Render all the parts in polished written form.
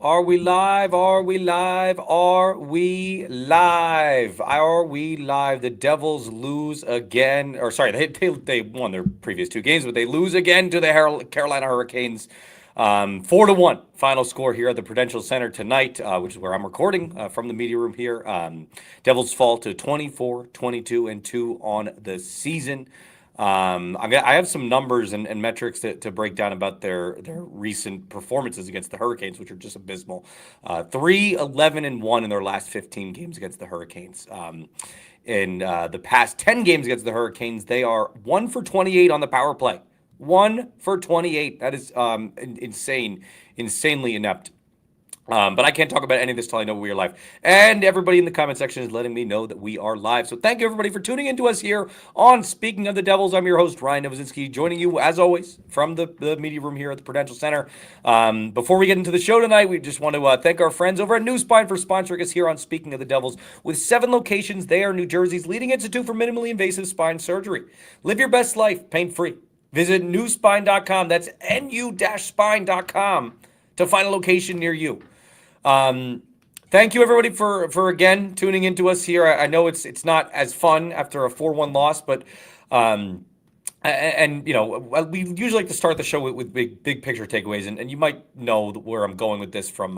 Are we live? Are we live? Are we live? Are we live? The Devils lose again. Or sorry, they won their previous two games, but they lose again to the Carolina Hurricanes. 4-1 final score here at the Prudential Center tonight, which is where I'm recording from the media room here. Devils fall to 24, 22, and 2 on the season. I have some numbers and metrics to break down about their recent performances against the Hurricanes, which are just abysmal. 3-11-1 in their last 15 games against the Hurricanes. In the past 10 games against the Hurricanes, they are 1 for 28 on the power play. 1 for 28. That is insane, insanely inept. But I can't talk about any of this till I know we are live. And everybody in the comment section is letting me know that we are live. So thank you, everybody, for tuning in to us here on Speaking of the Devils. I'm your host, Ryan Novozinsky, joining you, as always, from the media room here at the Prudential Center. Before we get into the show tonight, we just want to thank our friends over at New Spine for sponsoring us here on Speaking of the Devils. With 7 locations, they are New Jersey's leading institute for minimally invasive spine surgery. Live your best life pain-free. Visit newspine.com. That's nu-spine.com to find a location near you. Thank you, everybody, for again tuning into us here. I know it's not as fun after a 4-1 loss, but and you know, we usually like to start the show with big picture takeaways, and you might know where I'm going with this from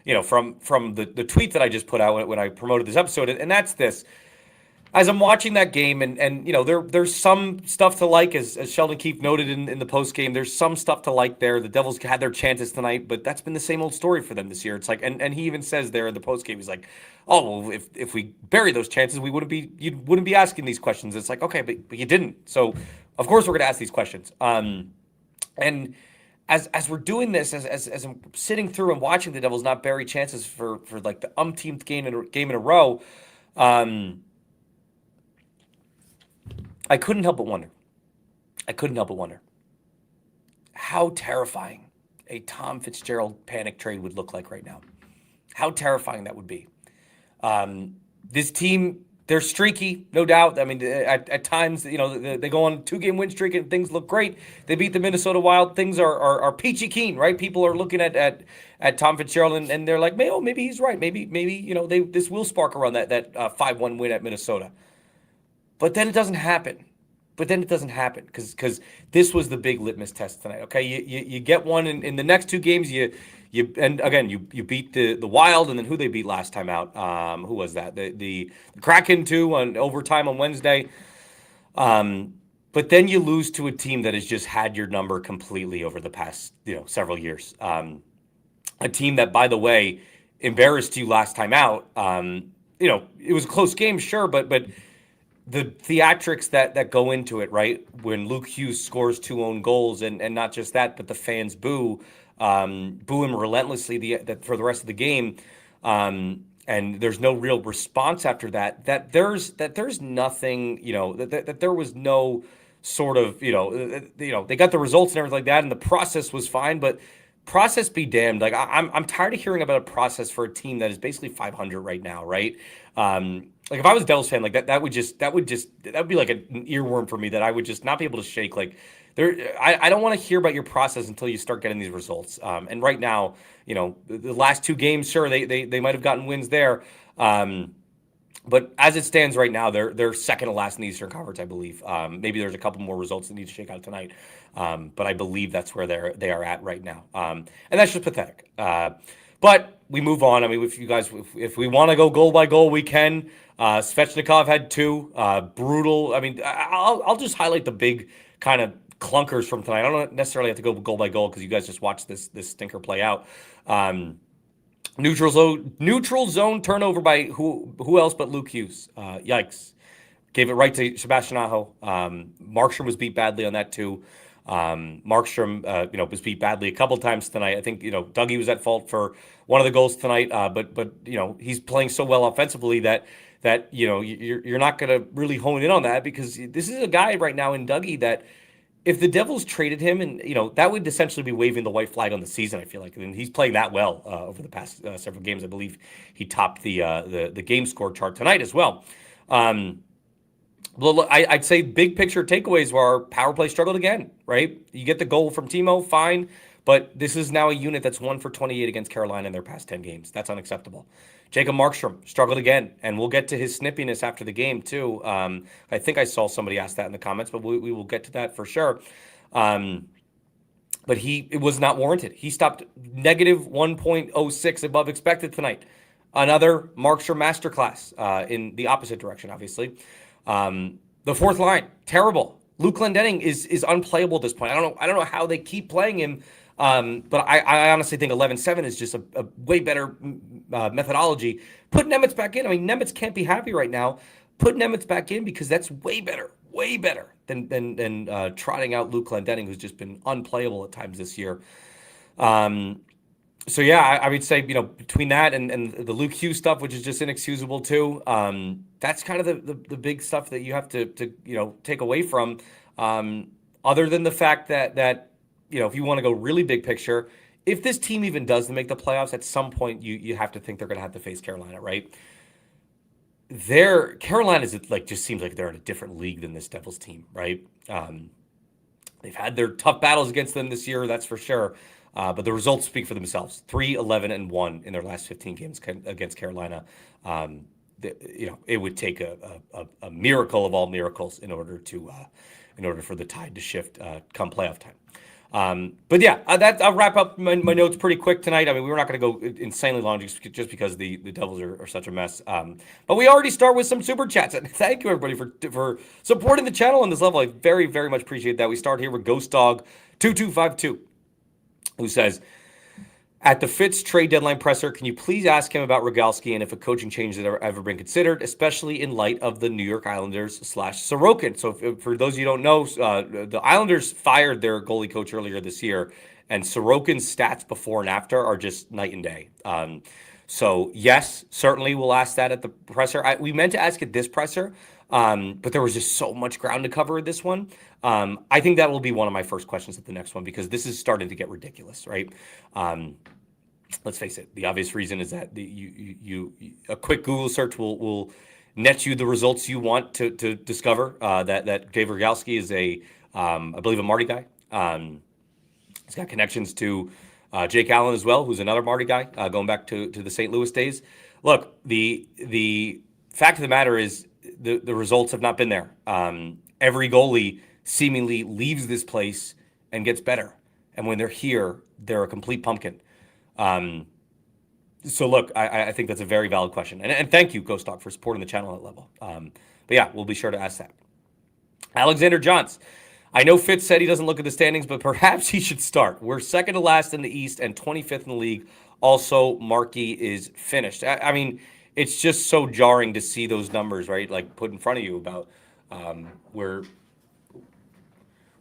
from the tweet that I just put out when I promoted this episode, and that's this. As I'm watching that game, and you know, there's some stuff to like, as Sheldon Keefe noted in the post game. There's some stuff to like there. The Devils had their chances tonight, but that's been the same old story for them this year. It's like, and he even says there in the post game, he's like, "Oh, well, if we bury those chances, you wouldn't be asking these questions." It's like, okay, but you didn't. So of course we're going to ask these questions. And as we're doing this, as I'm sitting through and watching the Devils not bury chances for like the umpteenth game in a row. I couldn't help but wonder how terrifying a Tom Fitzgerald panic trade would look like right now. How terrifying that would be. This team, they're streaky, no doubt. I mean, at times, you know, they go on a 2-game win streak and things look great. They beat the Minnesota Wild. Things are peachy keen, right? People are looking at Tom Fitzgerald and they're like, maybe he's right. Maybe you know, this will spark around that 5-1 win at Minnesota. But then it doesn't happen. Because this was the big litmus test tonight. Okay, you get one in the next 2 games. You beat the Wild, and then who they beat last time out? Who was that? The Kraken too on overtime on Wednesday. But then you lose to a team that has just had your number completely over the past several years. A team that, by the way, embarrassed you last time out. It was a close game, sure, but the theatrics that go into it, right? When Luke Hughes scores 2 own goals, and not just that, but the fans boo him relentlessly for the rest of the game, and there's no real response after that. That there's nothing, that there was no sort of, they got the results and everything like that, and the process was fine, but process be damned. Like I'm tired of hearing about a process for a team that is basically 500 right now, right? Like if I was a Devils fan, like that would be like an earworm for me that I would just not be able to shake. Like I don't want to hear about your process until you start getting these results. And right now, the last 2 games, sure, they might have gotten wins there. But as it stands right now, they're second to last in the Eastern Conference, I believe. Maybe there's a couple more results that need to shake out tonight, but I believe that's where they are at right now, and that's just pathetic. But we move on. I mean, if we want to go goal by goal, we can. Svechnikov had 2, brutal. I mean, I'll just highlight the big kind of clunkers from tonight. I don't necessarily have to go goal by goal because you guys just watched this stinker play out. Neutral zone turnover by who else but Luke Hughes. Yikes. Gave it right to Sebastian Aho. Markstrom was beat badly on that too. Markstrom was beat badly a couple times tonight. I think Dougie was at fault for one of the goals tonight. But he's playing so well offensively that you're not going to really hone in on that, because this is a guy right now in Dougie that, if the Devils traded him, and that would essentially be waving the white flag on the season, I feel like. And he's playing that well over the past several games. I believe he topped the game score chart tonight as well. Well, I'd say big picture takeaways were our power play struggled again, right? You get the goal from Timo, fine, But this is now a unit that's 1 for 28 against Carolina in their past 10 games. That's unacceptable. Jacob Markstrom struggled again, and we'll get to his snippiness after the game too. I think I saw somebody ask that in the comments, but we will get to that for sure. But it was not warranted. He stopped negative 1.06 above expected tonight. Another Markstrom masterclass in the opposite direction, obviously. The fourth line, terrible. Luke Glendening is unplayable at this point. I don't know how they keep playing him. But I honestly think 11-7 is just a way better methodology. Put Nemitz back in. I mean, Nemitz can't be happy right now. Put Nemitz back in because that's way better than trotting out Luke Glendening, who's just been unplayable at times this year. So yeah, I would say, between that and the Luke Hughes stuff, which is just inexcusable too. That's kind of the big stuff that you have to take away from. Other than the fact that if you want to go really big picture, if this team even does make the playoffs, at some point you have to think they're going to have to face Carolina, right? Carolina is just seems like they're in a different league than this Devils team, right? They've had their tough battles against them this year, that's for sure. But the results speak for themselves. 3-11-1 in their last 15 games against Carolina. It would take a miracle of all miracles in order for the tide to shift come playoff time. But yeah, I'll wrap up my notes pretty quick tonight. I mean, we're not going to go insanely long just because the Devils are such a mess. But we already start with some super chats. And thank you, everybody, for supporting the channel on this level. I very, very much appreciate that. We start here with Ghost Dog 2252, who says, at the Fitz trade deadline presser, can you please ask him about Rogalski and if a coaching change has ever been considered, especially in light of the New York Islanders / Sorokin? So for those of you who don't know, the Islanders fired their goalie coach earlier this year, and Sorokin's stats before and after are just night and day. So yes, certainly we'll ask that at the presser. We meant to ask at this presser, but there was just so much ground to cover in this one. I think that will be one of my first questions at the next one, because this is starting to get ridiculous, right? Let's face it. The obvious reason is that a quick Google search will net you the results you want to discover. That Dave Rogalski is I believe a Marty guy. He's got connections to Jake Allen as well, who's another Marty guy, going back to the St. Louis days. Look, the fact of the matter is the results have not been there. Every goalie seemingly leaves this place and gets better, and when they're here, they're a complete pumpkin. So look, I think that's a very valid question. And thank you, Ghost Dog, for supporting the channel at that level. But yeah, we'll be sure to ask that. Alexander Johns. I know Fitz said he doesn't look at the standings, but perhaps he should start. We're second to last in the East and 25th in the league. Also, Markey is finished. I mean, it's just so jarring to see those numbers, right? Like put in front of you about where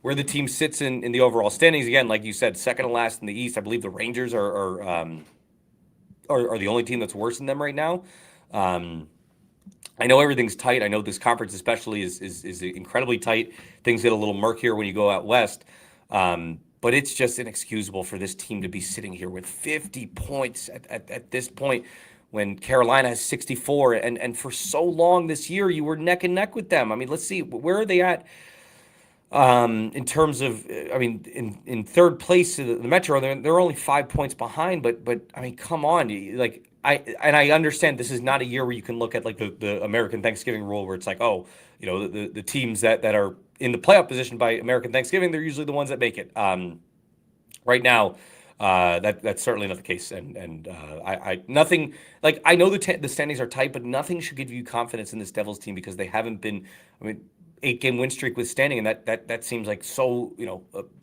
the team sits in the overall standings. Again, like you said, second to last in the East. I believe the Rangers are the only team that's worse than them right now. I know everything's tight. I know this conference especially is incredibly tight. Things get a little murkier when you go out west. But it's just inexcusable for this team to be sitting here with 50 points at this point when Carolina has 64. And for so long this year, you were neck and neck with them. I mean, let's see, where are they at? In terms of, I mean, in third place in the Metro, they're only 5 points behind, but I mean, come on, I understand this is not a year where you can look at like the American Thanksgiving rule where it's like, oh, the teams that are in the playoff position by American Thanksgiving, they're usually the ones that make it. Right now, that's certainly not the case, and nothing, like, I know the standings are tight, but nothing should give you confidence in this Devils team because they haven't been. I mean, 8-game win streak withstanding, and that seems like so,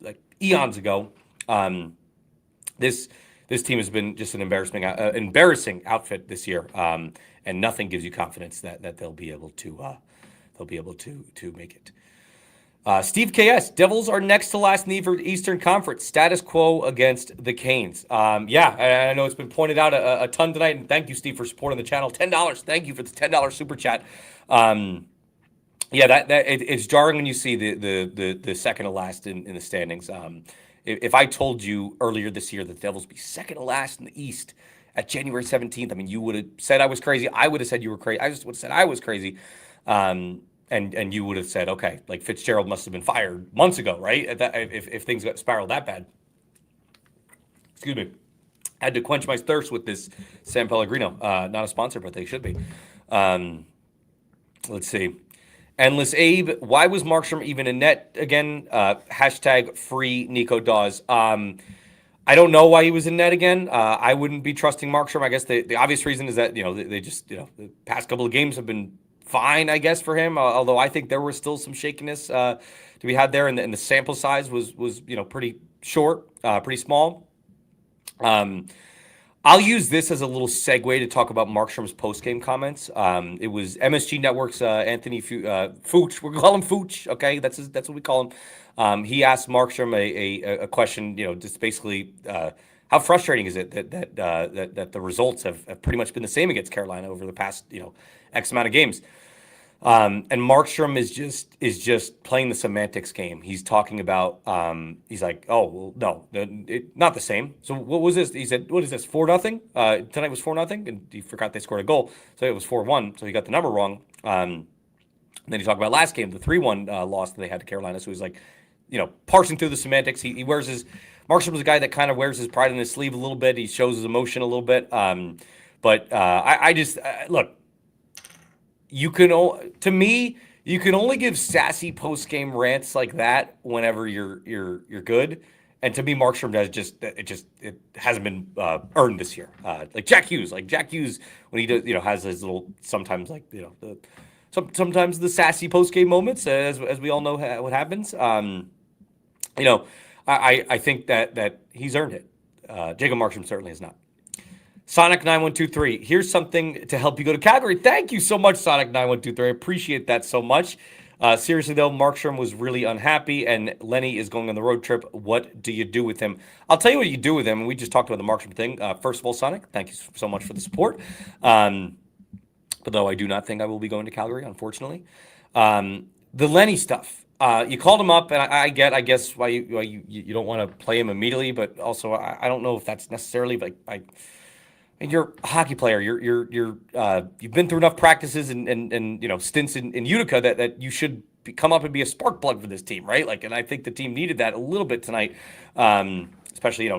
like eons ago. This team has been just an embarrassing outfit this year, and nothing gives you confidence that they'll be able to make it. Steve KS, Devils are next to last in the Eastern Conference. Status quo against the Canes. Yeah, I know it's been pointed out a ton tonight, and thank you, Steve, for supporting the channel. $10. Thank you for the $10 super chat. Yeah, it's jarring when you see the second to last in the standings. If I told you earlier this year that the Devils would be second to last in the East at January 17th, I mean, you would have said I was crazy. I would have said you were crazy. I just would have said I was crazy. And you would have said, okay, like Fitzgerald must have been fired months ago, right? If things got spiraled that bad. Excuse me. Had to quench my thirst with this San Pellegrino. Not a sponsor, but they should be. Um, let's see. Endless Abe, why was Markstrom even in net again? Hashtag free Nico Dawes. I don't know why he was in net again. I wouldn't be trusting Markstrom. I guess the obvious reason is that, they just, the past couple of games have been fine, I guess, for him. Although I think there was still some shakiness to be had there, and the sample size was pretty short, pretty small. I'll use this as a little segue to talk about Markstrom's post-game comments. It was MSG Network's Anthony Fuchs. We'll call him Fuchs, okay? That's what we call him. He asked Markstrom a question, just basically how frustrating is it that the results have pretty much been the same against Carolina over the past X amount of games. And Markstrom is just playing the semantics game. He's talking about he's like, oh well, no, not the same. So what was this? He said, what is this? 4-0. Tonight was 4-0, and he forgot they scored a goal, so it was 4-1. So he got the number wrong. And then he talked about last game, the 3-1 loss that they had to Carolina. So he's like, parsing through the semantics. He wears his Markstrom's a guy that kind of wears his pride in his sleeve a little bit. He shows his emotion a little bit. But I just look. You can only give sassy post game rants like that whenever you're good, and to me, Markstrom it hasn't been earned this year. Like Jack Hughes when he does has his little sometimes sometimes the sassy post game moments, as we all know what happens. I think that he's earned it. Jacob Markstrom certainly has not. Sonic9123, here's something to help you go to Calgary. Thank you so much, Sonic9123. I appreciate that so much. Seriously, though, Markstrom was really unhappy, and Lenny is going on the road trip. What do you do with him? I'll tell you what you do with him, and we just talked about the Markstrom thing. First of all, Sonic, thank you so much for the support. But though I do not think I will be going to Calgary, unfortunately. The Lenny stuff. You called him up, and I guess why you don't want to play him immediately, but also I don't know if that's necessarily and you're a hockey player. You've been through enough practices and stints in Utica that you should come up and be a spark plug for this team, right? And I think the team needed that a little bit tonight. Especially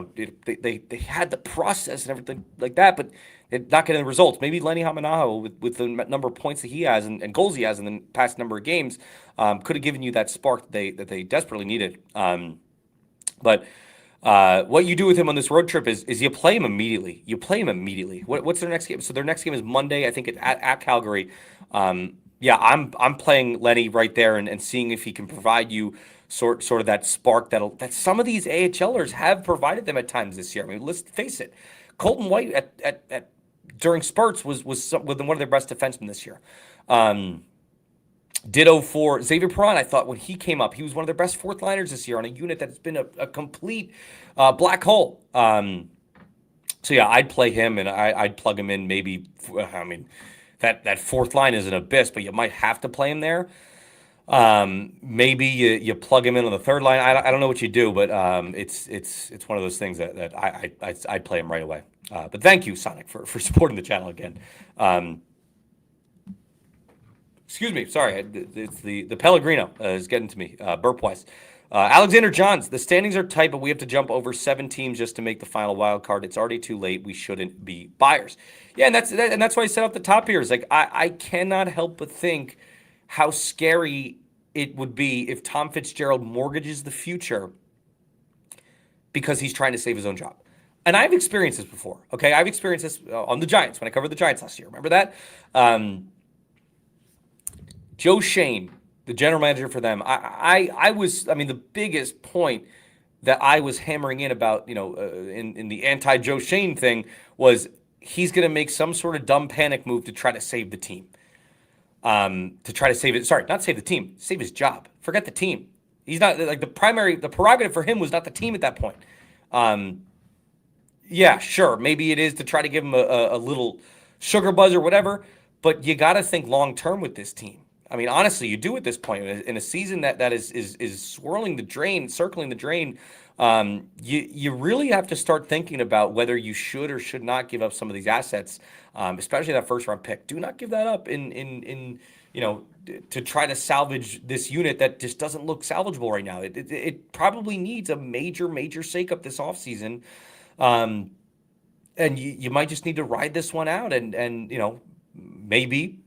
they had the process and everything like that, but they're not getting the results. Maybe Lenny Hamanaho with the number of points that he has and goals he has in the past number of games could have given you that spark that they desperately needed. But what you do with him on this road trip is you play him immediately. What's their next game? So their next game is Monday, I think, at Calgary. I'm playing Lenny right there and seeing if he can provide you sort of that spark that some of these AHLers have provided them at times this year. I mean, let's face it, Colton White at during spurts was one of their best defensemen this year. Ditto for Xavier Perron. I thought when he came up, he was one of their best fourth liners this year on a unit that's been a complete black hole. I'd play him and I'd plug him in. Maybe that fourth line is an abyss, but you might have to play him there. Maybe you plug him in on the third line. I don't know what you do, but it's one of those things that I'd play him right away. But thank you, Sonic, for supporting the channel again. Excuse me, sorry. It's the Pellegrino is getting to me, burp-wise. Alexander Johns, the standings are tight, but we have to jump over 7 teams just to make the final wild card. It's already too late. We shouldn't be buyers. Yeah, and that's why I set up the top here. Is I cannot help but think how scary it would be if Tom Fitzgerald mortgages the future because he's trying to save his own job. And I've experienced this before. Okay, I've experienced this on the Giants when I covered the Giants last year. Remember that? Joe Shane, the general manager for them, the biggest point that I was hammering in about, in the anti-Joe Shane thing was he's going to make some sort of dumb panic move to try to save the team. To try to save it. Sorry, not save the team, save his job. Forget the team. He's not the prerogative for him was not the team at that point. Yeah, sure. Maybe it is to try to give him a little sugar buzz or whatever, but you got to think long-term with this team. I mean, honestly, you do at this point in a season that is swirling the drain, circling the drain. You really have to start thinking about whether you should or should not give up some of these assets, especially that first round pick. Do not give that up in to try to salvage this unit that just doesn't look salvageable right now. It probably needs a major shakeup this offseason. And you might just need to ride this one out, and maybe.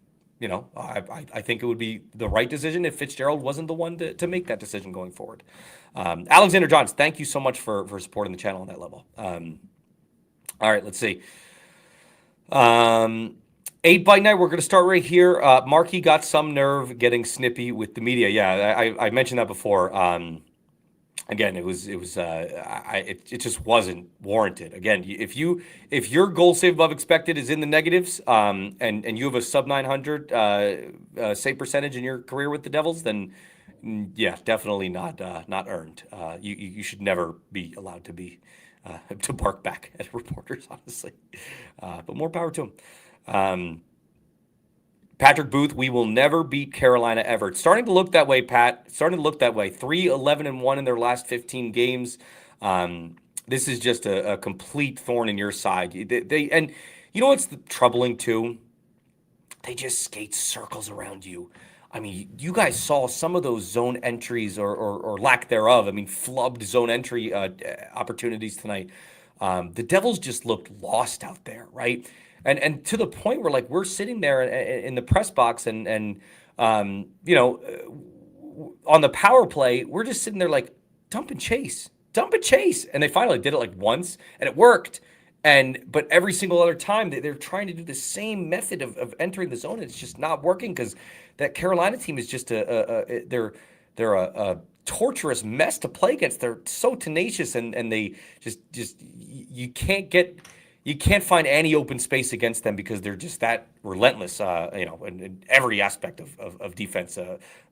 I think it would be the right decision if Fitzgerald wasn't the one to make that decision going forward. Alexander Johns, thank you so much for supporting the channel on that level. All right, let's see. 8 by night, we're going to start right here. Markey got some nerve getting snippy with the media. Yeah, I mentioned that before. Again, it just wasn't warranted. Again, if your goal save above expected is in the negatives, and you have a sub 900 save percentage in your career with the Devils, then yeah, definitely not earned. You should never be allowed to be to bark back at reporters, honestly. But more power to him. Patrick Booth, we will never beat Carolina ever. It's starting to look that way, Pat. It's starting to look that way. 3-11-1 in their last 15 games. This is just a complete thorn in your side. And you know what's troubling too? They just skate circles around you. I mean, you guys saw some of those zone entries or lack thereof. I mean, flubbed zone entry opportunities tonight. The Devils just looked lost out there, right? And to the point where, like, we're sitting there in the press box and on the power play, we're just sitting there like, dump and chase. And they finally did it like once, and it worked. But every single other time, they're trying to do the same method of entering the zone, and it's just not working because that Carolina team is just they're a torturous mess to play against. They're so tenacious, and they just you can't find any open space against them because they're just that relentless, in every aspect of defense,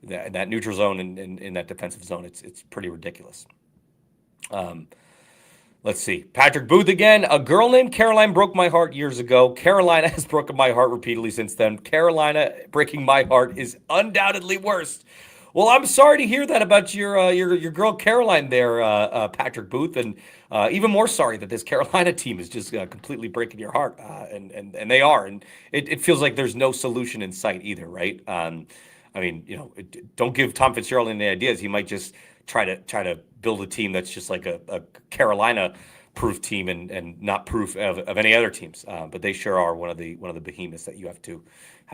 that neutral zone and in that defensive zone. It's pretty ridiculous. Let's see. Patrick Booth again. A girl named Caroline broke my heart years ago. Carolina has broken my heart repeatedly since then. Carolina breaking my heart is undoubtedly worse. Well, I'm sorry to hear that about your girl Caroline there, Patrick Booth, and even more sorry that this Carolina team is just completely breaking your heart, and they are, and it feels like there's no solution in sight either, right? Don't give Tom Fitzgerald any ideas. He might just try to build a team that's just like a Carolina proof team and not proof of any other teams, but they sure are one of the behemoths that you have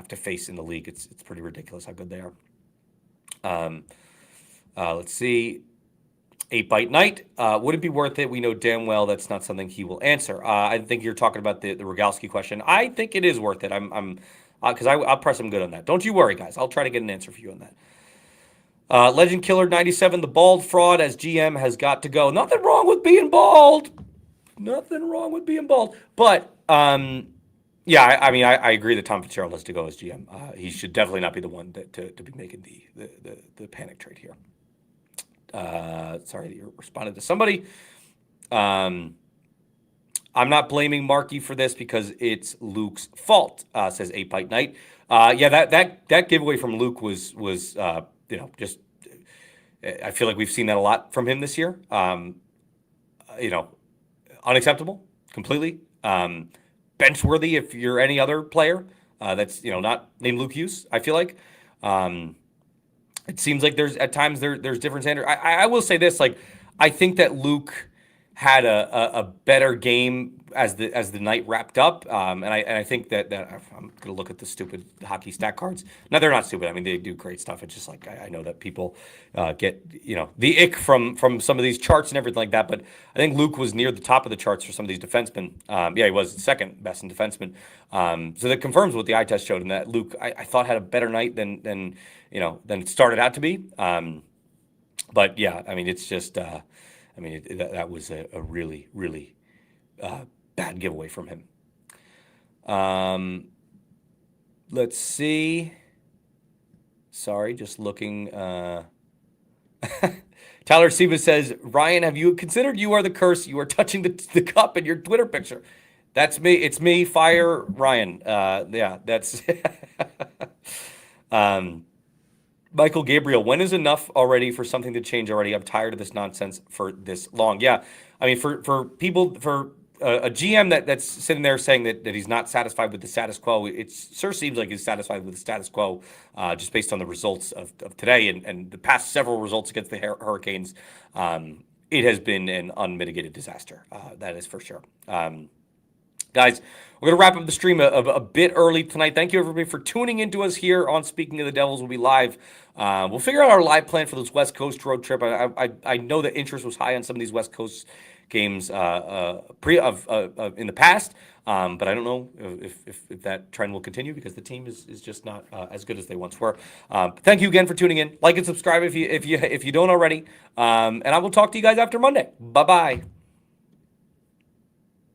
to face in the league. It's pretty ridiculous how good they are. Let's see. 8 Bite Night. Would it be worth it? We know damn well that's not something he will answer. I think you're talking about the Rogalski question. I think it is worth it. Because I'll press him good on that. Don't you worry, guys. I'll try to get an answer for you on that. Legend Killer 97. The bald fraud as GM has got to go. Nothing wrong with being bald. But yeah, I agree that Tom Fitzgerald has to go as GM. He should definitely not be the one to be making the panic trade here. Sorry that you responded to somebody. I'm not blaming Markey for this because it's Luke's fault, says 8 Bite Night. Yeah, that giveaway from Luke was just I feel like we've seen that a lot from him this year. Unacceptable completely. Bench-worthy if you're any other player that's not named Luke Hughes. I feel like it seems like there's different standards. I will say this, like, I think that Luke had a better game as the night wrapped up, and I think that I'm gonna look at the stupid hockey stat cards. No, they're not stupid. I mean, they do great stuff. It's just like I know that people get the ick from some of these charts and everything like that. But I think Luke was near the top of the charts for some of these defensemen. Yeah, he was second best in defenseman. So that confirms what the eye test showed, and that Luke I thought had a better night than it started out to be. But yeah, I mean, it's just. That was a really, really bad giveaway from him. Let's see. Sorry, just looking. Tyler Siva says, Ryan, have you considered you are the curse? You are touching the cup in your Twitter picture. That's me. It's me. Fire Ryan. Yeah, that's. Michael Gabriel, when is enough already for something to change already? I'm tired of this nonsense for this long. Yeah, I mean, for people, for a GM that's sitting there saying that he's not satisfied with the status quo, it sure seems like he's satisfied with the status quo just based on the results of today and the past several results against the Hurricanes. it has been an unmitigated disaster. That is for sure. Guys, we're going to wrap up the stream a bit early tonight. Thank you, everybody, for tuning into us here on Speaking of the Devils. We'll be live. We'll figure out our live plan for this West Coast road trip. I know that interest was high on some of these West Coast games in the past, but I don't know if that trend will continue because the team is just not as good as they once were. Thank you again for tuning in. Like and subscribe if you don't already, and I will talk to you guys after Monday. Bye-bye.